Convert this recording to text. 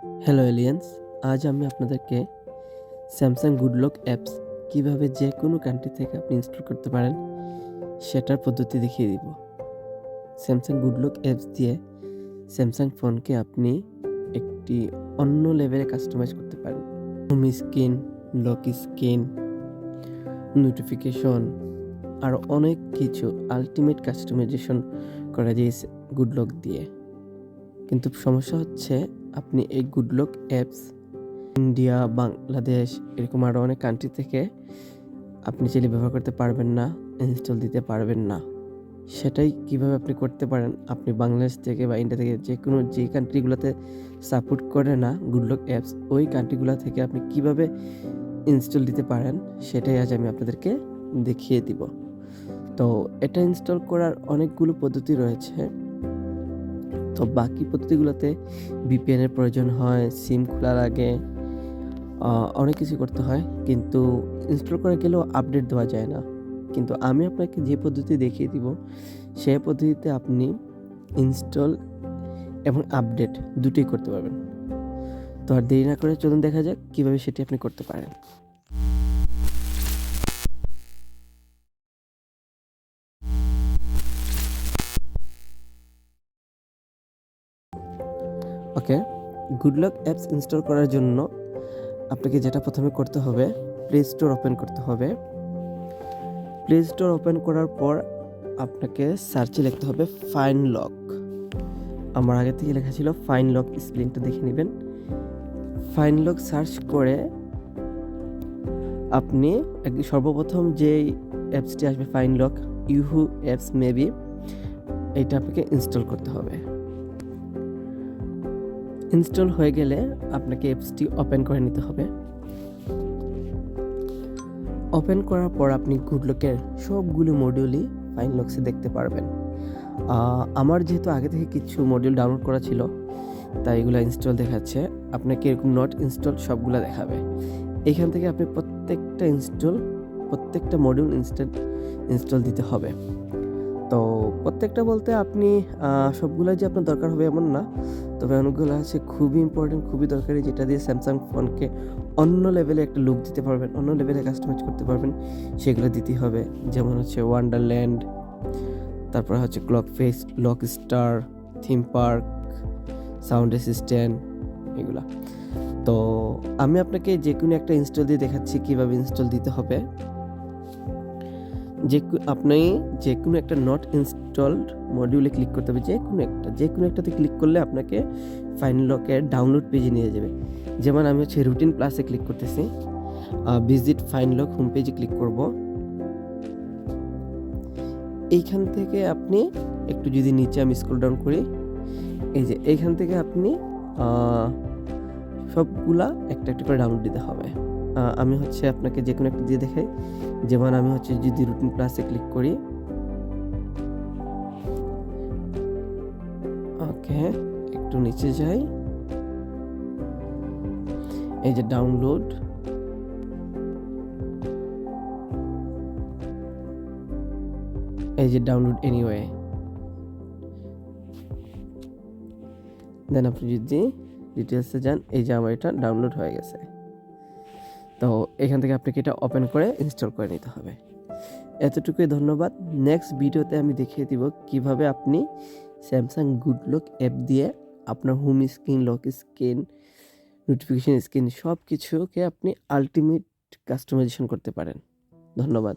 Hello aliens, আজ আমি আপনাদেরকে স্যামসাং গুড লক অ্যাপস কীভাবে যে কোনো কান্ট্রি থেকে আপনি ইনস্টল করতে পারেন সেটার পদ্ধতি দেখিয়ে দিব। স্যামসাং গুড লক অ্যাপস দিয়ে স্যামসাং ফোনকে আপনি একটি অন্য লেভেলে কাস্টমাইজ করতে পারেন। Home screen, lock screen, notification আরও অনেক কিছু আলটিমেট কাস্টমাইজেশন করা যায় গুড লক দিয়ে। কিন্তু সমস্যা হচ্ছে আপনি এই good lock apps India, Bangladesh এরকম আরও অনেক কান্ট্রি থেকে আপনি চাইলে ব্যবহার করতে পারবেন না, ইনস্টল দিতে পারবেন না। সেটাই কিভাবে আপনি করতে পারেন, আপনি বাংলাদেশ থেকে বা ইন্ডিয়া থেকে যে কান্ট্রিগুলোতে সাপোর্ট করে না গুড লক অ্যাপস, ওই কান্ট্রিগুলো থেকে আপনি কিভাবে ইনস্টল দিতে পারেন সেটাই আজ আমি আপনাদেরকে দেখিয়ে দিব। তো এটা ইনস্টল করার অনেকগুলো পদ্ধতি রয়েছে। তো বাকি পদ্ধতিগুলোতে ভিপিএনের প্রয়োজন হয়, সিম খোলা লাগে, অনেক কিছু করতে হয়, কিন্তু ইনস্টল করে গেলেও আপডেট দেওয়া যায় না। কিন্তু আমি আপনাকে যে পদ্ধতি দেখিয়ে দিব সেই পদ্ধতিতে আপনি ইনস্টল এবং আপডেট দুটোই করতে পারবেন। তো আর দেরি না করে চলুন দেখা যাক কীভাবে সেটি আপনি করতে পারেন। ওকে, গুড লক অ্যাপস ইনস্টল করার জন্য আপনাকে যেটা প্রথমে করতে হবে, প্লে স্টোর ওপেন করতে হবে। প্লে স্টোর ওপেন করার পর আপনাকে সার্চে লিখতে হবে ফাইন লক। আমার আগে থেকে লেখা ছিল ফাইন লক, স্পেলিংটা দেখে নেবেন। ফাইন লক সার্চ করে আপনি সর্বপ্রথম যে অ্যাপসটি আসবে ফাইন লক ইউহু অ্যাপস মেবি, এইটা আপনাকে ইনস্টল করতে হবে। ইনস্টল হয়ে গেলে আপনাকে অ্যাপসটি ওপেন করে নিতে হবে। ওপেন করার পর আপনি গুড লকের সবগুলো মডিউলই ফাইন লক্সে দেখতে পারবেন। আমার যেহেতু আগে থেকে কিছু মডিউল ডাউনলোড করা ছিল তাই এগুলো ইনস্টল দেখাচ্ছে। আপনাকে এরকম নট ইনস্টল সবগুলো দেখাবে। এখান থেকে আপনি প্রত্যেকটা মডিউল ইনস্টল দিতে হবে। তো প্রত্যেকটা বলতে আপনি সবগুলো যে আপনার দরকার হবে এমন না, তবে অনেকগুলো আছে খুবই ইম্পর্টেন্ট, খুবই দরকারি, যেটা দিয়ে স্যামসাং ফোনকে অন্য লেভেলে একটা লুক দিতে পারবেন, অন্য লেভেলে কাস্টমাইজ করতে পারবেন, সেগুলো দিতে হবে। যেমন হচ্ছে ওয়ান্ডারল্যান্ড, তারপর হচ্ছে clock face, lock star, theme park, sound assistant, এগুলা। তো আমি আপনাকে যে কোনো একটা ইনস্টল দিয়ে দেখাচ্ছি কীভাবে ইনস্টল দিতে হবে। আপনি যে কোনো একটা নট ইনস্টলড মডিউলে ক্লিক করতে হবে, যে কোনো একটাতে ক্লিক করলে আপনাকে ফাইন লকের ডাউনলোড পেজে নিয়ে যাবে। যেমন আমি হচ্ছে রুটিন প্লাসে ক্লিক করতেছি, ভিজিট ফাইন লক হোম পেজে ক্লিক করব। এইখান থেকে আপনি একটু যদি নিচে আমি স্ক্রল ডাউন করি, এই যে এইখান থেকে আপনি সবগুলা একটা একটা করে ডাউনলোড দিতে হবে। আমি হচ্ছে আপনাকে যে কোনো একটা দিয়ে দেখাই। যেমন আমি হচ্ছে যদি রুটিন প্লাসে ক্লিক করি, ওকে একটু নিচে যাই, এই যে ডাউনলোড, এই যে ডাউনলোড এনিওয়ে, দেন আপনি যদি ডিটেলসে যান, এই যে আমার এটা ডাউনলোড হয়ে গেছে। তো এখান থেকে আপনাকে এটা ওপেন করে ইনস্টল করে নিতে হবে। এতটুকুই, ধন্যবাদ। নেক্সট ভিডিওতে আমি দেখিয়ে দিব কিভাবে আপনি স্যামসাং গুড লক অ্যাপ দিয়ে আপনার home screen, lock screen, notification screen সব কিছুকে আপনি আলটিমেট কাস্টমাইজেশন করতে পারেন। ধন্যবাদ।